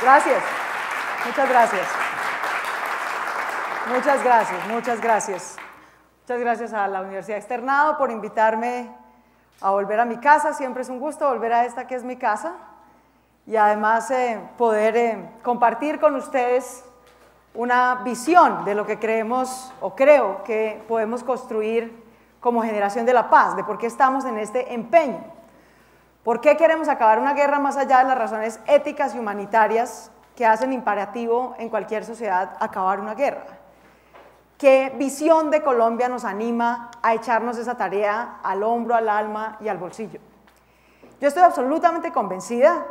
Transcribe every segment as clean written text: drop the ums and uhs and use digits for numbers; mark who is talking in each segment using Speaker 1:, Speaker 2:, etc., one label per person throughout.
Speaker 1: Gracias. Muchas gracias. Muchas gracias, muchas gracias. Muchas gracias a la Universidad Externado por invitarme a volver a mi casa. Siempre es un gusto volver a esta que es mi casa y además poder compartir con ustedes una visión de lo que creemos o creo que podemos construir como generación de la paz, de por qué estamos en este empeño. ¿Por qué queremos acabar una guerra más allá de las razones éticas y humanitarias que hacen imperativo en cualquier sociedad acabar una guerra? ¿Qué visión de Colombia nos anima a echarnos esa tarea al hombro, al alma y al bolsillo? Yo estoy absolutamente convencida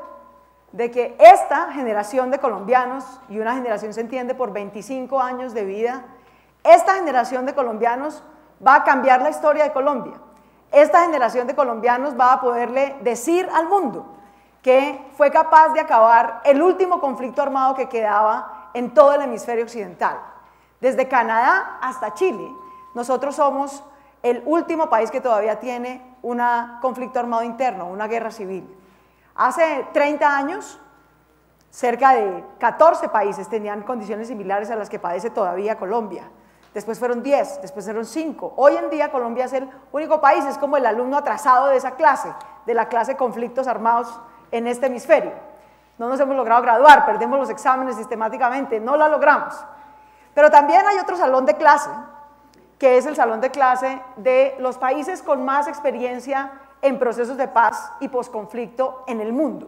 Speaker 1: de que esta generación de colombianos, y una generación se entiende por 25 años de vida, esta generación de colombianos va a cambiar la historia de Colombia. Esta generación de colombianos va a poderle decir al mundo que fue capaz de acabar el último conflicto armado que quedaba en todo el hemisferio occidental. Desde Canadá hasta Chile, nosotros somos el último país que todavía tiene un conflicto armado interno, una guerra civil. Hace 30 años, cerca de 14 países tenían condiciones similares a las que padece todavía Colombia. Después fueron 10, después fueron 5. Hoy en día Colombia es el único país, es como el alumno atrasado de esa clase, de la clase de conflictos armados en este hemisferio. No nos hemos logrado graduar, perdemos los exámenes sistemáticamente, no la logramos. Pero también hay otro salón de clase, que es el salón de clase de los países con más experiencia en procesos de paz y posconflicto en el mundo.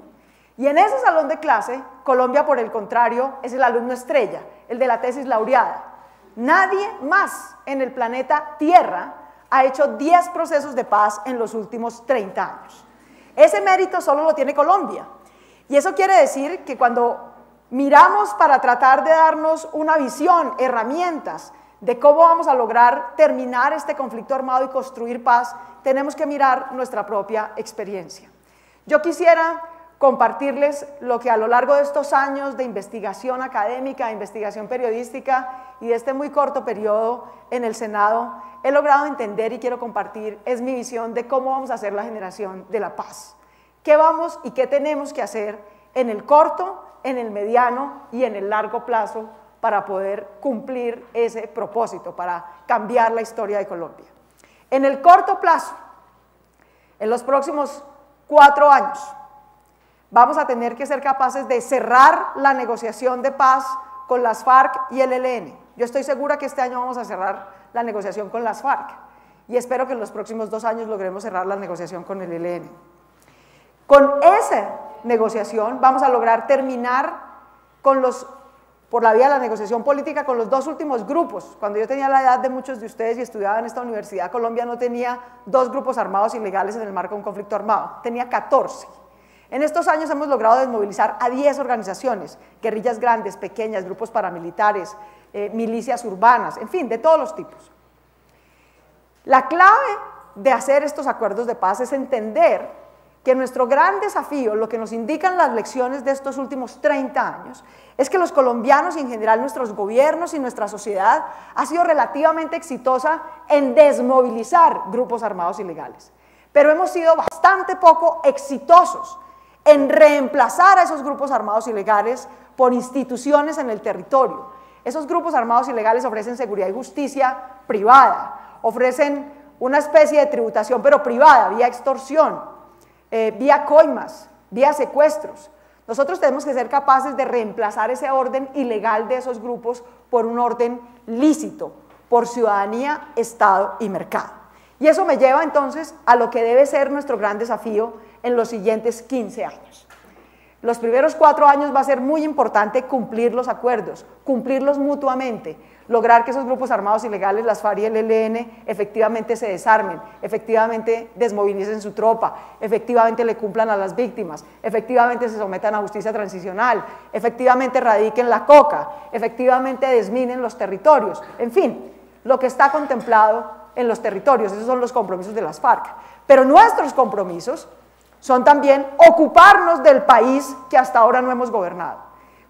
Speaker 1: Y en ese salón de clase, Colombia, por el contrario, es el alumno estrella, el de la tesis laureada. Nadie más en el planeta Tierra ha hecho 10 procesos de paz en los últimos 30 años. Ese mérito solo lo tiene Colombia. Y eso quiere decir que cuando miramos para tratar de darnos una visión, herramientas de cómo vamos a lograr terminar este conflicto armado y construir paz, tenemos que mirar nuestra propia experiencia. Yo quisiera compartirles lo que a lo largo de estos años de investigación académica, de investigación periodística y de este muy corto periodo en el Senado he logrado entender y quiero compartir, es mi visión de cómo vamos a hacer la generación de la paz. ¿Qué vamos y qué tenemos que hacer en el corto, en el mediano y en el largo plazo para poder cumplir ese propósito, para cambiar la historia de Colombia? En el corto plazo, en los próximos 4 años, vamos a tener que ser capaces de cerrar la negociación de paz con las FARC y el ELN. Yo estoy segura que este año vamos a cerrar la negociación con las FARC y espero que en los próximos 2 años logremos cerrar la negociación con el ELN. Con esa negociación vamos a lograr terminar con por la vía de la negociación política con los 2 últimos grupos. Cuando yo tenía la edad de muchos de ustedes y estudiaba en esta universidad, Colombia no tenía 2 grupos armados ilegales en el marco de un conflicto armado, tenía 14. En estos años hemos logrado desmovilizar a 10 organizaciones, guerrillas grandes, pequeñas, grupos paramilitares, milicias urbanas, en fin, de todos los tipos. La clave de hacer estos acuerdos de paz es entender que nuestro gran desafío, lo que nos indican las lecciones de estos últimos 30 años, es que los colombianos y en general nuestros gobiernos y nuestra sociedad ha sido relativamente exitosa en desmovilizar grupos armados ilegales, pero hemos sido bastante poco exitosos en reemplazar a esos grupos armados ilegales por instituciones en el territorio. Esos grupos armados ilegales ofrecen seguridad y justicia privada, ofrecen una especie de tributación pero privada, vía extorsión, vía coimas, vía secuestros. Nosotros tenemos que ser capaces de reemplazar ese orden ilegal de esos grupos por un orden lícito, por ciudadanía, Estado y mercado. Y eso me lleva entonces a lo que debe ser nuestro gran desafío en los siguientes 15 años. Los primeros 4 años va a ser muy importante cumplir los acuerdos, cumplirlos mutuamente, lograr que esos grupos armados ilegales, las FARC y el ELN, efectivamente se desarmen, efectivamente desmovilicen su tropa, efectivamente le cumplan a las víctimas, efectivamente se sometan a justicia transicional, efectivamente erradiquen la coca, efectivamente desminen los territorios, en fin, lo que está contemplado en los territorios, esos son los compromisos de las FARC. Pero nuestros compromisos son también ocuparnos del país que hasta ahora no hemos gobernado.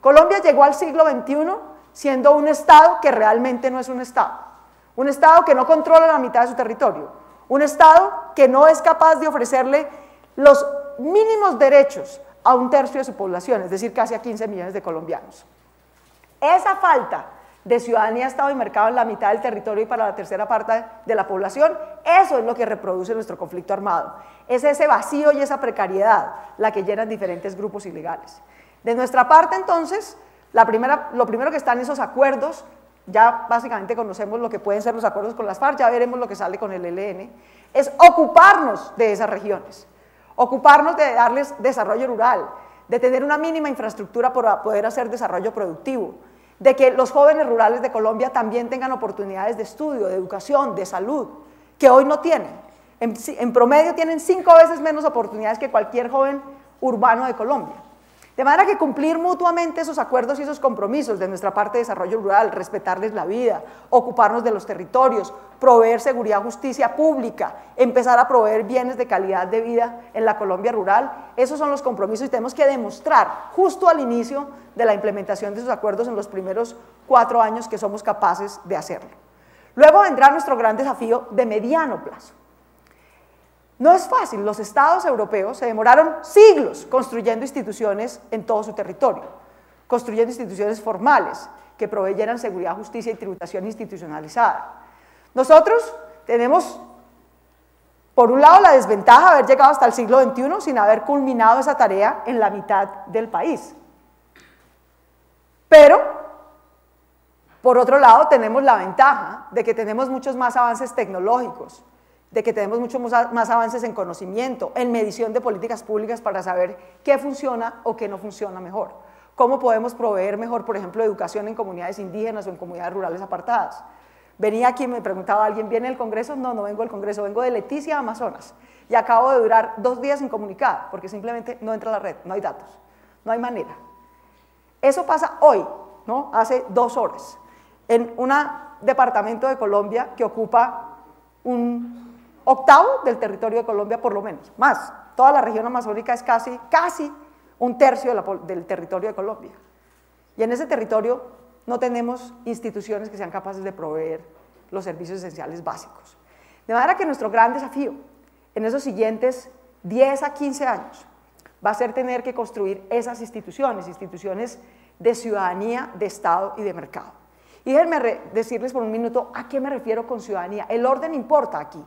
Speaker 1: Colombia llegó al siglo XXI siendo un Estado que realmente no es un Estado que no controla la mitad de su territorio, un Estado que no es capaz de ofrecerle los mínimos derechos a 1/3 de su población, es decir, casi a 15 millones de colombianos. Esa falta de ciudadanía, Estado y mercado en la mitad del territorio y para la tercera parte de la población, eso es lo que reproduce nuestro conflicto armado. Es ese vacío y esa precariedad la que llenan diferentes grupos ilegales. De nuestra parte, entonces, lo primero que están esos acuerdos, ya básicamente conocemos lo que pueden ser los acuerdos con las FARC, ya veremos lo que sale con el ELN, es ocuparnos de esas regiones, ocuparnos de darles desarrollo rural, de tener una mínima infraestructura para poder hacer desarrollo productivo, de que los jóvenes rurales de Colombia también tengan oportunidades de estudio, de educación, de salud, que hoy no tienen. En promedio tienen 5 veces menos oportunidades que cualquier joven urbano de Colombia. De manera que cumplir mutuamente esos acuerdos y esos compromisos de nuestra parte de desarrollo rural, respetarles la vida, ocuparnos de los territorios, proveer seguridad, justicia pública, empezar a proveer bienes de calidad de vida en la Colombia rural, esos son los compromisos y tenemos que demostrar justo al inicio de la implementación de esos acuerdos en los primeros 4 años que somos capaces de hacerlo. Luego vendrá nuestro gran desafío de mediano plazo. No es fácil, los estados europeos se demoraron siglos construyendo instituciones en todo su territorio, construyendo instituciones formales que proveyeran seguridad, justicia y tributación institucionalizada. Nosotros tenemos, por un lado, la desventaja de haber llegado hasta el siglo XXI sin haber culminado esa tarea en la mitad del país. Pero, por otro lado, tenemos la ventaja de que tenemos muchos más avances tecnológicos, de que tenemos muchos más avances en conocimiento, en medición de políticas públicas para saber qué funciona o qué no funciona mejor, cómo podemos proveer mejor, por ejemplo, educación en comunidades indígenas o en comunidades rurales apartadas. Venía aquí y me preguntaba alguien, ¿viene del Congreso? No, no vengo del Congreso, vengo de Leticia, Amazonas, y acabo de durar 2 días incomunicada, porque simplemente no entra a la red, no hay datos, no hay manera. Eso pasa hoy, ¿no? Hace 2 horas, en un departamento de Colombia que ocupa un 1/8 del territorio de Colombia, por lo menos, más. Toda la región amazónica es casi 1/3 del territorio de Colombia. Y en ese territorio no tenemos instituciones que sean capaces de proveer los servicios esenciales básicos. De manera que nuestro gran desafío en esos siguientes 10 a 15 años va a ser tener que construir esas instituciones de ciudadanía, de Estado y de mercado. Y déjenme decirles por un minuto a qué me refiero con ciudadanía. El orden importa aquí.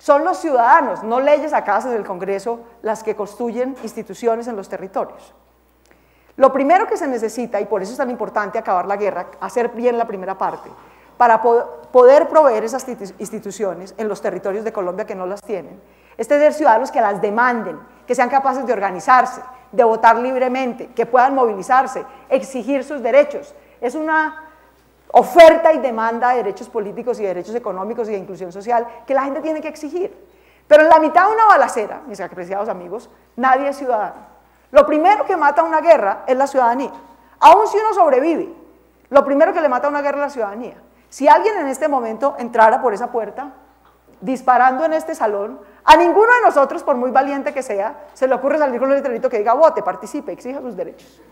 Speaker 1: Son los ciudadanos, no leyes acá en el Congreso, las que construyen instituciones en los territorios. Lo primero que se necesita, y por eso es tan importante acabar la guerra, hacer bien la primera parte, para poder proveer esas instituciones en los territorios de Colombia que no las tienen, es tener ciudadanos que las demanden, que sean capaces de organizarse, de votar libremente, que puedan movilizarse, exigir sus derechos. Es una oferta y demanda de derechos políticos y de derechos económicos y de inclusión social que la gente tiene que exigir. Pero en la mitad de una balacera, mis apreciados amigos, nadie es ciudadano. Lo primero que mata a una guerra es la ciudadanía. Aun si uno sobrevive, lo primero que le mata a una guerra es la ciudadanía. Si alguien en este momento entrara por esa puerta, disparando en este salón, a ninguno de nosotros, por muy valiente que sea, se le ocurre salir con un letrerito que diga vote, participe, exija sus derechos.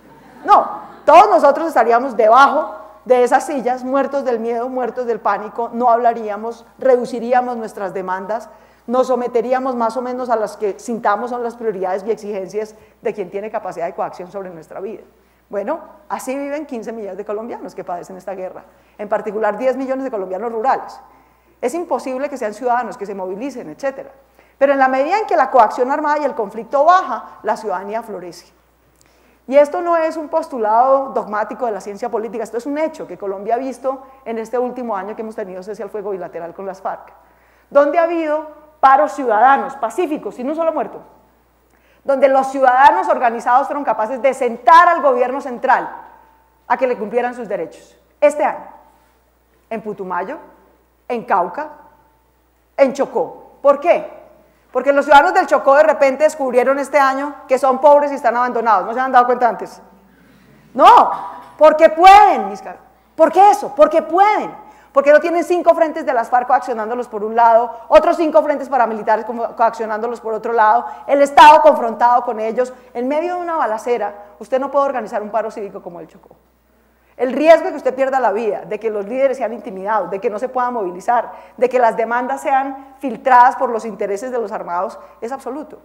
Speaker 1: No, todos nosotros estaríamos debajo de esas sillas, muertos del miedo, muertos del pánico, no hablaríamos, reduciríamos nuestras demandas, nos someteríamos más o menos a las que sintamos son las prioridades y exigencias de quien tiene capacidad de coacción sobre nuestra vida. Bueno, así viven 15 millones de colombianos que padecen esta guerra, en particular 10 millones de colombianos rurales. Es imposible que sean ciudadanos, que se movilicen, etc. Pero en la medida en que la coacción armada y el conflicto baja, la ciudadanía florece. Y esto no es un postulado dogmático de la ciencia política, esto es un hecho que Colombia ha visto en este último año que hemos tenido cese al fuego bilateral con las FARC, donde ha habido paros ciudadanos, pacíficos, sin un solo muerto, donde los ciudadanos organizados fueron capaces de sentar al gobierno central a que le cumplieran sus derechos. Este año, en Putumayo, en Cauca, en Chocó. ¿Por qué? Porque los ciudadanos del Chocó de repente descubrieron este año que son pobres y están abandonados. ¿No se han dado cuenta antes? No, porque pueden, mis caros. ¿Por qué eso? Porque pueden. Porque no tienen 5 frentes de las FARC coaccionándolos por un lado, otros 5 frentes paramilitares coaccionándolos por otro lado, el Estado confrontado con ellos. En medio de una balacera, usted no puede organizar un paro cívico como el Chocó. El riesgo de que usted pierda la vida, de que los líderes sean intimidados, de que no se puedan movilizar, de que las demandas sean filtradas por los intereses de los armados, es absoluto.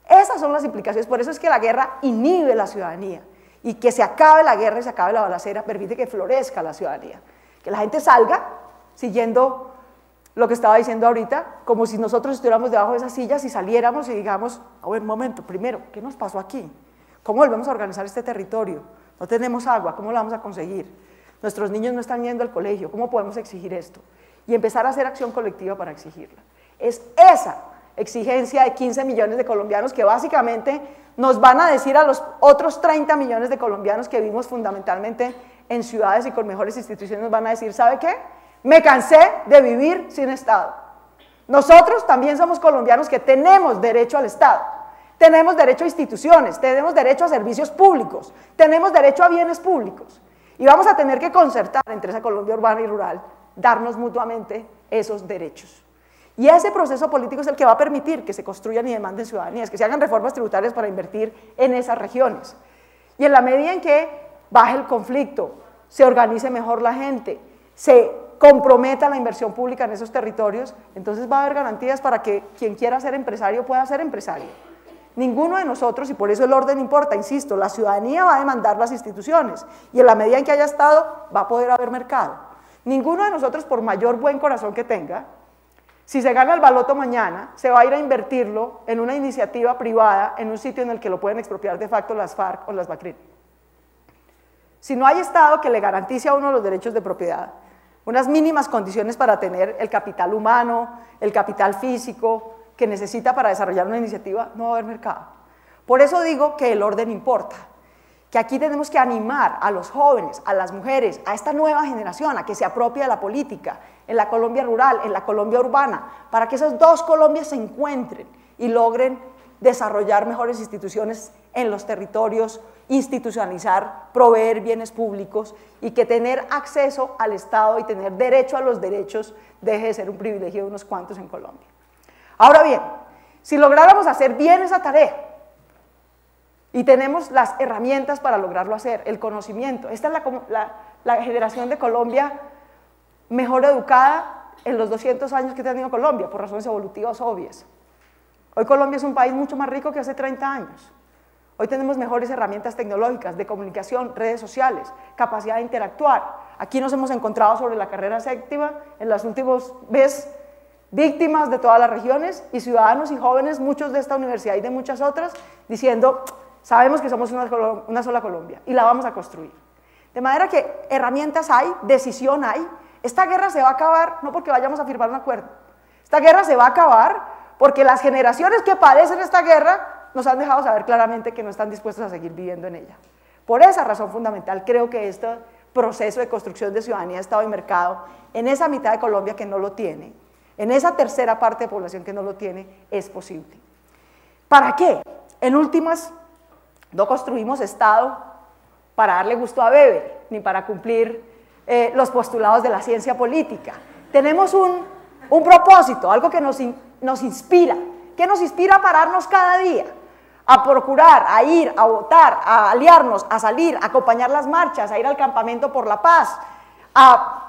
Speaker 1: Esas son las implicaciones, por eso es que la guerra inhibe la ciudadanía, y que se acabe la guerra y se acabe la balacera permite que florezca la ciudadanía, que la gente salga siguiendo lo que estaba diciendo ahorita, como si nosotros estuviéramos debajo de esas sillas y saliéramos y digamos, a ver, un momento, primero, ¿qué nos pasó aquí? ¿Cómo volvemos a organizar este territorio? No tenemos agua, ¿cómo la vamos a conseguir? Nuestros niños no están yendo al colegio, ¿cómo podemos exigir esto? Y empezar a hacer acción colectiva para exigirla. Es esa exigencia de 15 millones de colombianos que básicamente nos van a decir a los otros 30 millones de colombianos que vivimos fundamentalmente en ciudades y con mejores instituciones, nos van a decir, ¿sabe qué? Me cansé de vivir sin Estado. Nosotros también somos colombianos que tenemos derecho al Estado, tenemos derecho a instituciones, tenemos derecho a servicios públicos, tenemos derecho a bienes públicos y vamos a tener que concertar entre esa Colombia urbana y rural, darnos mutuamente esos derechos. Y ese proceso político es el que va a permitir que se construyan y demanden ciudadanías, que se hagan reformas tributarias para invertir en esas regiones. Y en la medida en que baje el conflicto, se organice mejor la gente, se comprometa la inversión pública en esos territorios, entonces va a haber garantías para que quien quiera ser empresario pueda ser empresario. Ninguno de nosotros, y por eso el orden importa, insisto, la ciudadanía va a demandar las instituciones, y en la medida en que haya Estado, va a poder haber mercado. Ninguno de nosotros, por mayor buen corazón que tenga, si se gana el baloto mañana, se va a ir a invertirlo en una iniciativa privada, en un sitio en el que lo pueden expropiar de facto las FARC o las BACRIM. Si no hay Estado que le garantice a uno los derechos de propiedad, unas mínimas condiciones para tener el capital humano, el capital físico que necesita para desarrollar una iniciativa, no va a haber mercado. Por eso digo que el orden importa, que aquí tenemos que animar a los jóvenes, a las mujeres, a esta nueva generación a que se apropie de la política, en la Colombia rural, en la Colombia urbana, para que esas dos Colombias se encuentren y logren desarrollar mejores instituciones en los territorios, institucionalizar, proveer bienes públicos y que tener acceso al Estado y tener derecho a los derechos deje de ser un privilegio de unos cuantos en Colombia. Ahora bien, si lográramos hacer bien esa tarea, y tenemos las herramientas para lograrlo hacer, el conocimiento, esta es la generación de Colombia mejor educada en los 200 años que ha tenido Colombia, por razones evolutivas obvias. Hoy Colombia es un país mucho más rico que hace 30 años. Hoy tenemos mejores herramientas tecnológicas, de comunicación, redes sociales, capacidad de interactuar. Aquí nos hemos encontrado sobre la carrera séptima, en los últimos meses, víctimas de todas las regiones y ciudadanos y jóvenes, muchos de esta universidad y de muchas otras, diciendo, sabemos que somos una sola Colombia y la vamos a construir. De manera que herramientas hay, decisión hay. Esta guerra se va a acabar no porque vayamos a firmar un acuerdo. Esta guerra se va a acabar porque las generaciones que padecen esta guerra nos han dejado saber claramente que no están dispuestos a seguir viviendo en ella. Por esa razón fundamental creo que este proceso de construcción de ciudadanía, Estado y mercado, en esa mitad de Colombia que no lo tiene, en esa tercera parte de población que no lo tiene, es posible. ¿Para qué? En últimas, no construimos Estado para darle gusto a Weber, ni para cumplir los postulados de la ciencia política. Tenemos un propósito, algo que nos inspira. ¿Qué nos inspira a pararnos cada día? A procurar, a ir, a votar, a aliarnos, a salir, a acompañar las marchas, a ir al campamento por la paz.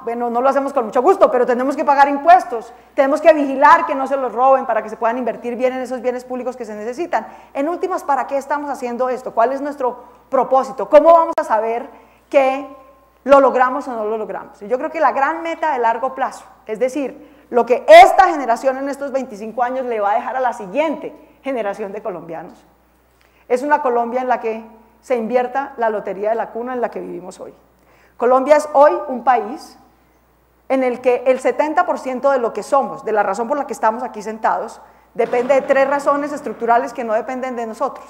Speaker 1: Bueno, no lo hacemos con mucho gusto, pero tenemos que pagar impuestos, tenemos que vigilar que no se los roben para que se puedan invertir bien en esos bienes públicos que se necesitan. En últimas, ¿para qué estamos haciendo esto? ¿Cuál es nuestro propósito? ¿Cómo vamos a saber que lo logramos o no lo logramos? Y yo creo que la gran meta de largo plazo, es decir, lo que esta generación en estos 25 años le va a dejar a la siguiente generación de colombianos, es una Colombia en la que se invierta la lotería de la cuna en la que vivimos hoy. Colombia es hoy un país en el que el 70% de lo que somos, de la razón por la que estamos aquí sentados, depende de tres razones estructurales que no dependen de nosotros.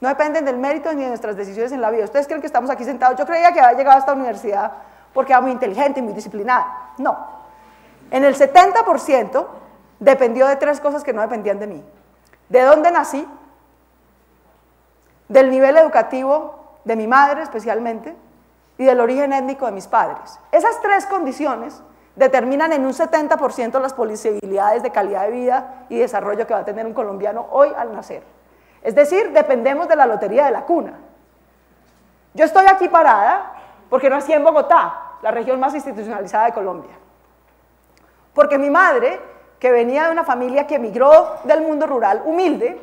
Speaker 1: No dependen del mérito ni de nuestras decisiones en la vida. ¿Ustedes creen que estamos aquí sentados? Yo creía que había llegado a esta universidad porque era muy inteligente y muy disciplinada. No. En el 70% dependió de tres cosas que no dependían de mí. ¿De dónde nací? Del nivel educativo de mi madre especialmente, y del origen étnico de mis padres. Esas tres condiciones determinan en un 70% las posibilidades de calidad de vida y desarrollo que va a tener un colombiano hoy al nacer. Es decir, dependemos de la lotería de la cuna. Yo estoy aquí parada porque nací en Bogotá, la región más institucionalizada de Colombia. Porque mi madre, que venía de una familia que emigró del mundo rural humilde,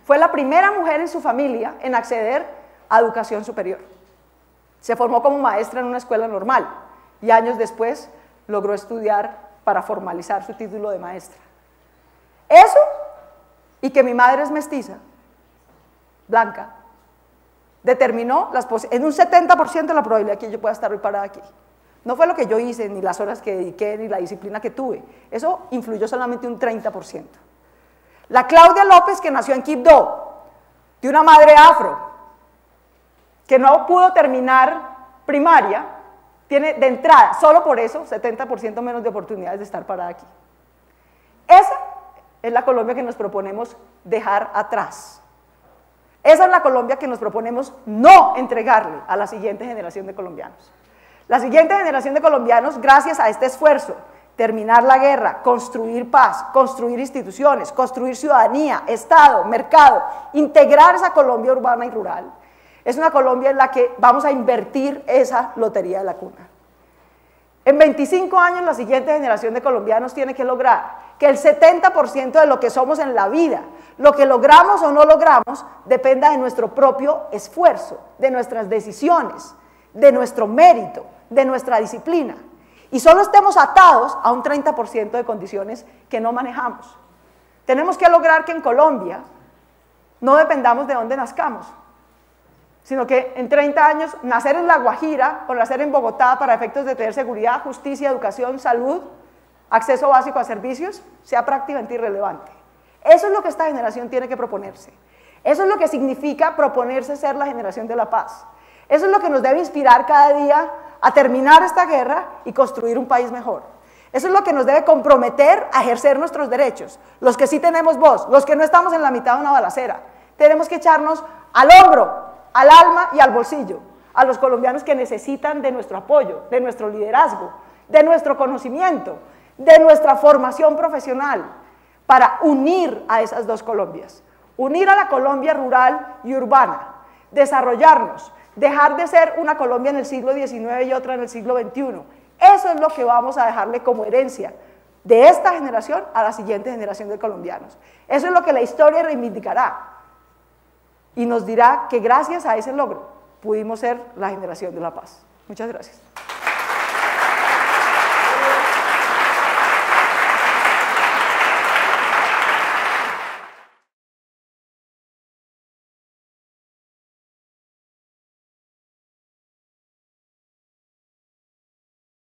Speaker 1: Fue la primera mujer en su familia en acceder a educación superior. Se formó como maestra en una escuela normal y años después logró estudiar para formalizar su título de maestra. Eso, y que mi madre es mestiza, blanca, determinó en un 70% la probabilidad que yo pueda estar hoy parada aquí. No fue lo que yo hice, ni las horas que dediqué, ni la disciplina que tuve. Eso influyó solamente un 30%. La Claudia López, que nació en Quibdó, de una madre afro, que no pudo terminar primaria, tiene de entrada, solo por eso, 70% menos de oportunidades de estar parada aquí. Esa es la Colombia que nos proponemos dejar atrás. Esa es la Colombia que nos proponemos no entregarle a la siguiente generación de colombianos. La siguiente generación de colombianos, gracias a este esfuerzo, terminar la guerra, construir paz, construir instituciones, construir ciudadanía, Estado, mercado, integrar esa Colombia urbana y rural, es una Colombia en la que vamos a invertir esa lotería de la cuna. En 25 años la siguiente generación de colombianos tiene que lograr que el 70% de lo que somos en la vida, lo que logramos o no logramos, dependa de nuestro propio esfuerzo, de nuestras decisiones, de nuestro mérito, de nuestra disciplina. Y solo estemos atados a un 30% de condiciones que no manejamos. Tenemos que lograr que en Colombia no dependamos de dónde nazcamos, sino que en 30 años nacer en La Guajira o nacer en Bogotá para efectos de tener seguridad, justicia, educación, salud, acceso básico a servicios, sea prácticamente irrelevante. Eso es lo que esta generación tiene que proponerse. Eso es lo que significa proponerse ser la generación de la paz. Eso es lo que nos debe inspirar cada día a terminar esta guerra y construir un país mejor. Eso es lo que nos debe comprometer a ejercer nuestros derechos. Los que sí tenemos voz, los que no estamos en la mitad de una balacera. Tenemos que echarnos al hombro, al alma y al bolsillo a los colombianos que necesitan de nuestro apoyo, de nuestro liderazgo, de nuestro conocimiento, de nuestra formación profesional, para unir a esas dos Colombias. Unir a la Colombia rural y urbana, desarrollarnos, dejar de ser una Colombia en el siglo XIX y otra en el siglo XXI. Eso es lo que vamos a dejarle como herencia de esta generación a la siguiente generación de colombianos. Eso es lo que la historia reivindicará y nos dirá que gracias a ese logro pudimos ser la generación de la paz. Muchas gracias.